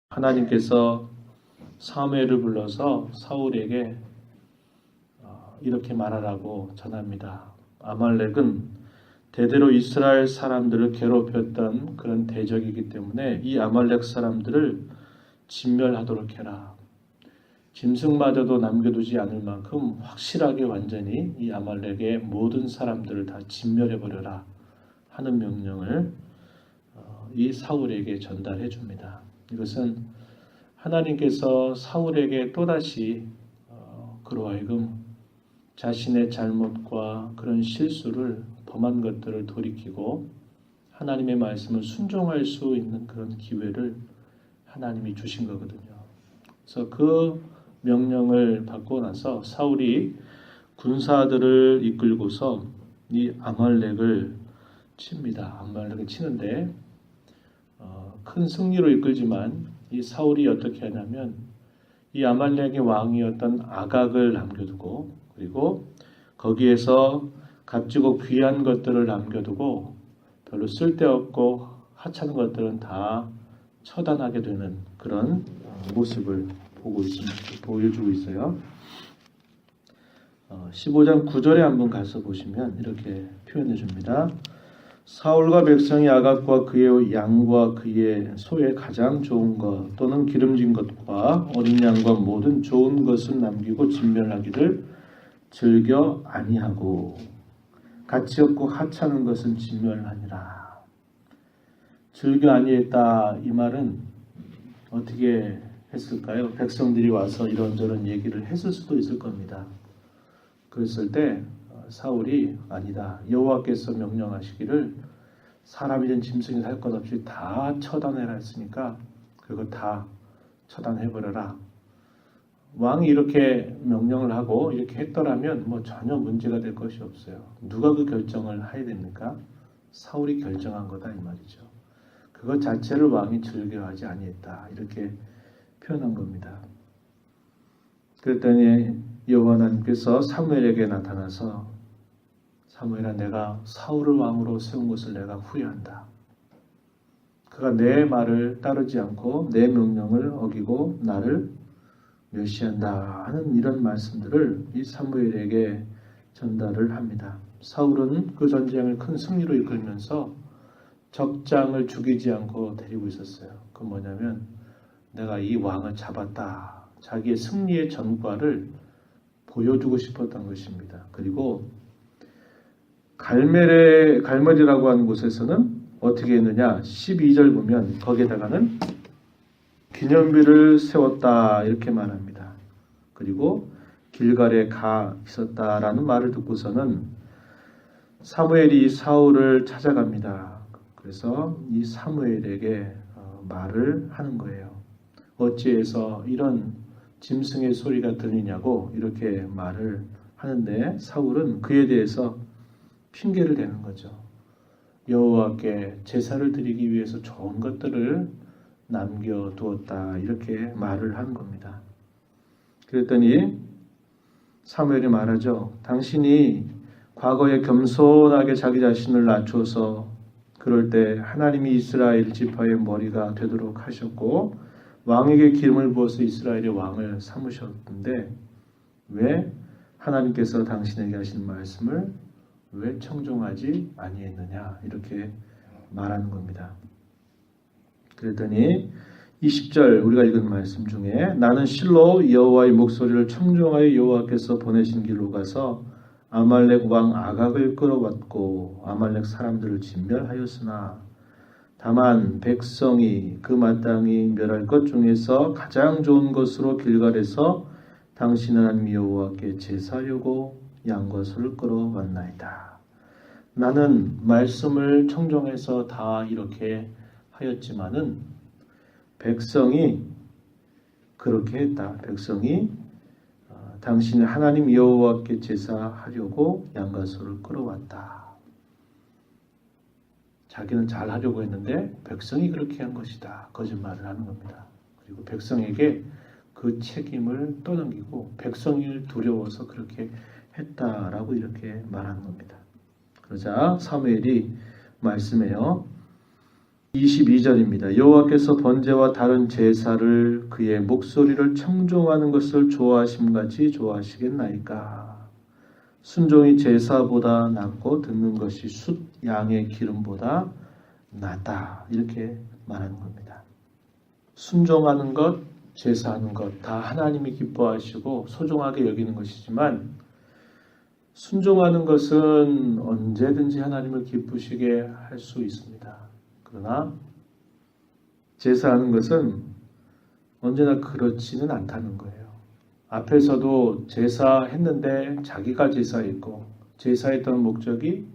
하나님께서 사무엘을 불러서 사울에게 이렇게 말하라고 전합니다. 아말렉은 대대로 이스라엘 사람들을 괴롭혔던 그런 대적이기 때문에 이 아말렉 사람들을 진멸하도록 해라. 짐승마저도 남겨두지 않을 만큼 확실하게 완전히 이 아말렉의 모든 사람들을 다 진멸해버려라 하는 명령을 이 사울에게 전달해 줍니다. 이것은 하나님께서 사울에게 또다시 그로 하여금 자신의 잘못과 그런 실수를 범한 것들을 돌이키고 하나님의 말씀을 순종할 수 있는 그런 기회를 하나님이 주신 거거든요. 그래서 그 명령을 받고 나서 사울이 군사들을 이끌고서 이 아말렉을 칩니다. 아말렉을 치는데 큰 승리로 이끌지만 이 사울이 어떻게 하냐면 이 아말렉의 왕이었던 아각을 남겨두고 그리고 거기에서 값지고 귀한 것들을 남겨두고 별로 쓸데없고 하찮은 것들은 다 처단하게 되는 그런 모습을 보여주고 있어요. 15장 9절에 한번 가서 보시면 이렇게 표현해 줍니다. 사울과 백성이 아각과 그의 양과 그의 소의 가장 좋은 것 또는 기름진 것과 어린 양과 모든 좋은 것을 남기고 진멸하기를 즐겨 아니하고 가치 없고 하찮은 것은 진멸하니라. 즐겨 아니했다 이 말은 어떻게 했을까요? 백성들이 와서 이런저런 얘기를 했을 수도 있을 겁니다. 그랬을 때 사울이 아니다. 여호와께서 명령하시기를 사람이든 짐승이든 할 것 없이 다 처단해라 했으니까 그거 다 처단해버려라. 왕이 이렇게 명령을 하고 이렇게 했더라면 전혀 문제가 될 것이 없어요. 누가 그 결정을 해야 됩니까? 사울이 결정한 거다 이 말이죠. 그것 자체를 왕이 즐겨하지 아니했다 이렇게 표현한 겁니다. 그랬더니 여호와 하나님께서 사무엘에게 나타나서 사무엘아 내가 사울을 왕으로 세운 것을 내가 후회한다. 그가 내 말을 따르지 않고 내 명령을 어기고 나를 멸시한다 하는 이런 말씀들을 이 사무엘에게 전달을 합니다. 사울은 그 전쟁을 큰 승리로 이끌면서 적장을 죽이지 않고 데리고 있었어요. 그 뭐냐면 내가 이 왕을 잡았다. 자기의 승리의 전과를 보여주고 싶었던 것입니다. 그리고 갈멜이라고 하는 곳에서는 어떻게 했느냐 12절 보면 거기에다가는 기념비를 세웠다 이렇게 말합니다. 그리고 길갈에 가 있었다라는 말을 듣고서는 사무엘이 사울을 찾아갑니다. 그래서 이 사무엘에게 말을 하는 거예요. 어찌해서 이런 짐승의 소리가 들리냐고 이렇게 말을 하는데 사울은 그에 대해서 핑계를 대는 거죠. 여호와께 제사를 드리기 위해서 좋은 것들을 남겨두었다 이렇게 말을 하는 겁니다. 그랬더니 사무엘이 말하죠. 당신이 과거에 겸손하게 자기 자신을 낮춰서 그럴 때 하나님이 이스라엘 지파의 머리가 되도록 하셨고 왕에게 기름을 부어서 이스라엘의 왕을 삼으셨는데 왜 하나님께서 당신에게 하신 말씀을 왜 청종하지 아니했느냐 이렇게 말하는 겁니다. 그랬더니 20절 우리가 읽은 말씀 중에 나는 실로 여호와의 목소리를 청종하여 여호와께서 보내신 길로 가서 아말렉 왕 아각을 끌어왔고 아말렉 사람들을 진멸하였으나 다만 백성이 그 마땅히 멸할 것 중에서 가장 좋은 것으로 길갈에서 당신 하나님 여호와께 제사하려고 양과 소를 끌어왔나이다. 나는 말씀을 청종해서 다 이렇게 하였지만은 백성이 그렇게 했다. 백성이 당신의 하나님 여호와께 제사하려고 양과 소를 끌어왔다. 자기는 잘 하려고 했는데 백성이 그렇게 한 것이다. 거짓말을 하는 겁니다. 그리고 백성에게 그 책임을 떠넘기고 백성이 두려워서 그렇게 했다라고 이렇게 말하는 겁니다. 그러자 사무엘이 말씀해요. 22절입니다. 여호와께서 번제와 다른 제사를 그의 목소리를 청종하는 것을 좋아하심같이 좋아하시겠나이까. 순종이 제사보다 낫고 듣는 것이 숫 양의 기름보다 낫다. 이렇게 말하는 겁니다. 순종하는 것, 제사하는 것 다 하나님이 기뻐하시고 소중하게 여기는 것이지만 순종하는 것은 언제든지 하나님을 기쁘시게 할 수 있습니다. 그러나 제사하는 것은 언제나 그렇지는 않다는 거예요. 앞에서도 제사했는데 자기가 제사했고 제사했던 목적이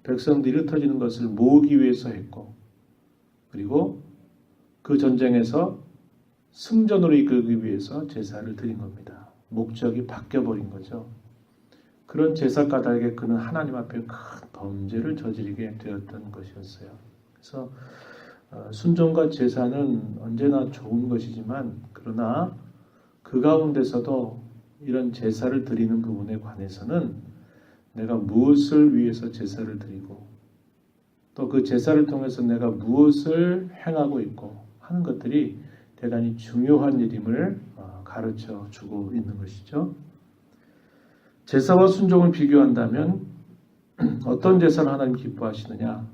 백성들이 흩어지는 것을 모으기 위해서 했고 그리고 그 전쟁에서 승전으로 이끌기 위해서 제사를 드린 겁니다. 목적이 바뀌어버린 거죠. 그런 제사 까닭에 그는 하나님 앞에 큰 범죄를 저지르게 되었던 것이었어요. 그래서 순종과 제사는 언제나 좋은 것이지만 그러나 그 가운데서도 이런 제사를 드리는 부분에 관해서는 내가 무엇을 위해서 제사를 드리고 또 그 제사를 통해서 내가 무엇을 행하고 있고 하는 것들이 대단히 중요한 일임을 가르쳐 주고 있는 것이죠. 제사와 순종을 비교한다면 어떤 제사를 하나님 기뻐하시느냐?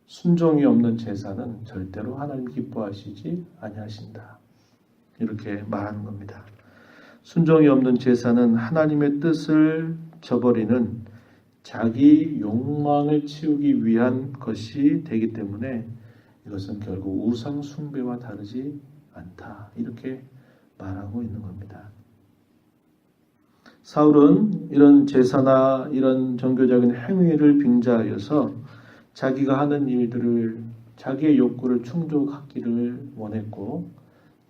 순종이 없는 제사는 절대로 하나님 기뻐하시지 아니하신다. 이렇게 말하는 겁니다. 순종이 없는 제사는 하나님의 뜻을 저버리는 자기 욕망을 채우기 위한 것이 되기 때문에 이것은 결국 우상 숭배와 다르지 않다. 이렇게 말하고 있는 겁니다. 사울은 이런 제사나 이런 종교적인 행위를 빙자하여서 자기가 하는 일들을 자기의 욕구를 충족하기를 원했고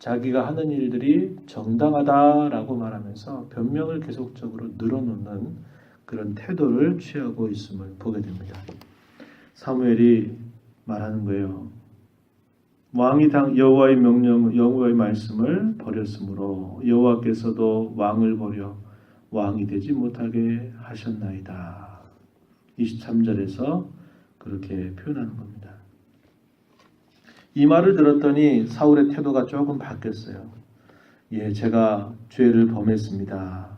자기가 하는 일들이 정당하다라고 말하면서 변명을 계속적으로 늘어놓는 그런 태도를 취하고 있음을 보게 됩니다. 사무엘이 말하는 거예요. 왕이 여호와의 명령, 여호와의 말씀을 버렸으므로 여호와께서도 왕을 버려 왕이 되지 못하게 하셨나이다. 23절에서 그렇게 표현하는 겁니다. 이 말을 들었더니 사울의 태도가 조금 바뀌었어요. 예, 제가 죄를 범했습니다.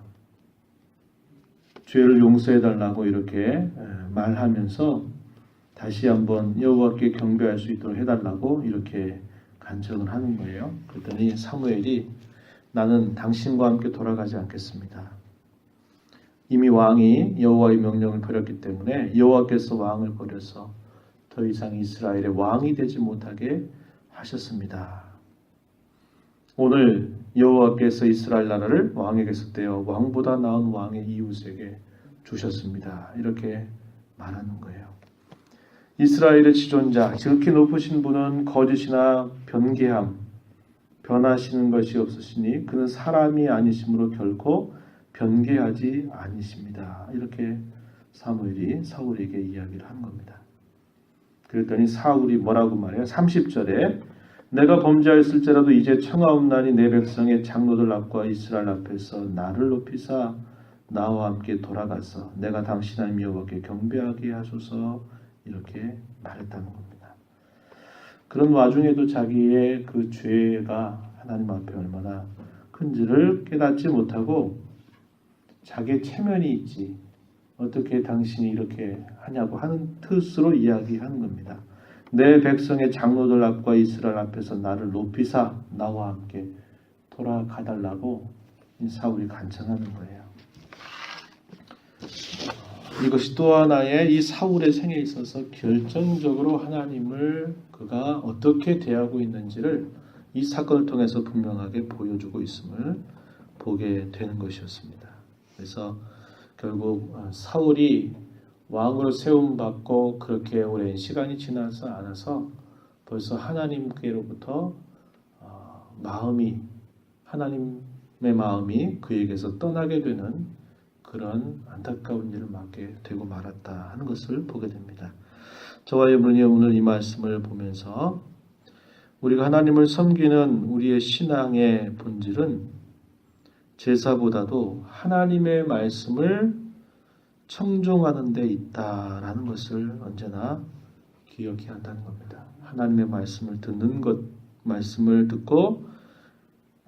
죄를 용서해달라고 이렇게 말하면서 다시 한번 여호와께 경배할 수 있도록 해달라고 이렇게 간청을 하는 거예요. 그랬더니 사무엘이 나는 당신과 함께 돌아가지 않겠습니다. 이미 왕이 여호와의 명령을 버렸기 때문에 여호와께서 왕을 버려서 더 이상 이스라엘의 왕이 되지 못하게 하셨습니다. 오늘 여호와께서 이스라엘 나라를 왕에게서 떼어 왕보다 나은 왕의 이웃에게 주셨습니다. 이렇게 말하는 거예요. 이스라엘의 지존자, 지극히 높으신 분은 거짓이나 변개함, 변하시는 것이 없으시니 그는 사람이 아니심으로 결코 변개하지 아니십니다. 이렇게 사무엘이 사울에게 이야기를 하는 겁니다. 그랬더니 사울이 뭐라고 말해요? 30절에 내가 범죄하였을지라도 이제 청하옵나니 내 백성의 장로들 앞과 이스라엘 앞에서 나를 높이사 나와 함께 돌아가서 내가 당신 하나님 여호와께 경배하게 하소서 이렇게 말했다는 겁니다. 그런 와중에도 자기의 그 죄가 하나님 앞에 얼마나 큰지를 깨닫지 못하고 자기의 체면이 있지 어떻게 당신이 이렇게 하냐고 하는 뜻으로 이야기하는 겁니다. 내 백성의 장로들 앞과 이스라엘 앞에서 나를 높이사 나와 함께 돌아가달라고 사울이 간청하는 거예요. 이것이 또 하나의 이 사울의 생에 있어서 결정적으로 하나님을 그가 어떻게 대하고 있는지를 이 사건을 통해서 분명하게 보여주고 있음을 보게 되는 것이었습니다. 그래서 결국 사울이 왕으로 세움받고 그렇게 오랜 시간이 지나서 않아서 벌써 하나님께로부터 마음이 하나님의 마음이 그에게서 떠나게 되는 그런 안타까운 일을 맞게 되고 말았다 하는 것을 보게 됩니다. 저와 여러분이 오늘 이 말씀을 보면서 우리가 하나님을 섬기는 우리의 신앙의 본질은 제사보다도 하나님의 말씀을 청종하는 데 있다라는 것을 언제나 기억해야 한다는 겁니다. 하나님의 말씀을 듣는 것, 말씀을 듣고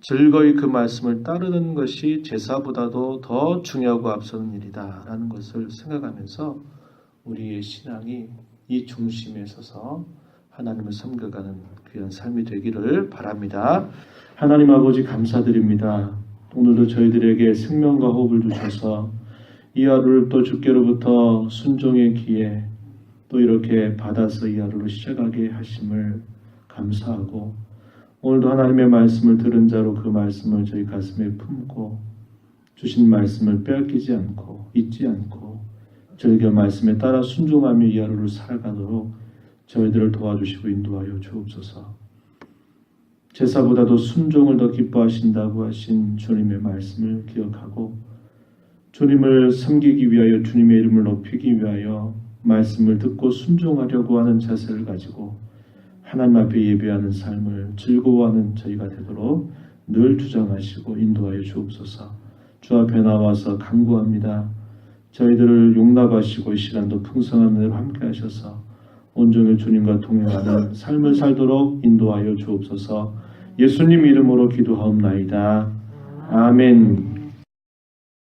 즐거이 그 말씀을 따르는 것이 제사보다도 더 중요하고 앞서는 일이다라는 것을 생각하면서 우리의 신앙이 이 중심에 서서 하나님을 섬겨가는 귀한 삶이 되기를 바랍니다. 하나님 아버지 감사드립니다. 오늘도 저희들에게 생명과 호흡을 주셔서 이 하루를 또 주께로부터 순종의 기회 또 이렇게 받아서 이 하루를 시작하게 하심을 감사하고 오늘도 하나님의 말씀을 들은 자로 그 말씀을 저희 가슴에 품고 주신 말씀을 빼앗기지 않고 잊지 않고 저희가 말씀에 따라 순종하며 이 하루를 살아가도록 저희들을 도와주시고 인도하여 주옵소서. 제사보다도 순종을 더 기뻐하신다고 하신 주님의 말씀을 기억하고 주님을 섬기기 위하여 주님의 이름을 높이기 위하여 말씀을 듣고 순종하려고 하는 자세를 가지고 하나님 앞에 예배하는 삶을 즐거워하는 저희가 되도록 늘 주장하시고 인도하여 주옵소서. 주 앞에 나와서 간구합니다. 저희들을 용납하시고 이 시간도 풍성한 은혜로 함께 하셔서 온종일 주님과 동행하는 삶을 살도록 인도하여 주옵소서. 예수님 이름으로 기도하옵나이다. 아멘.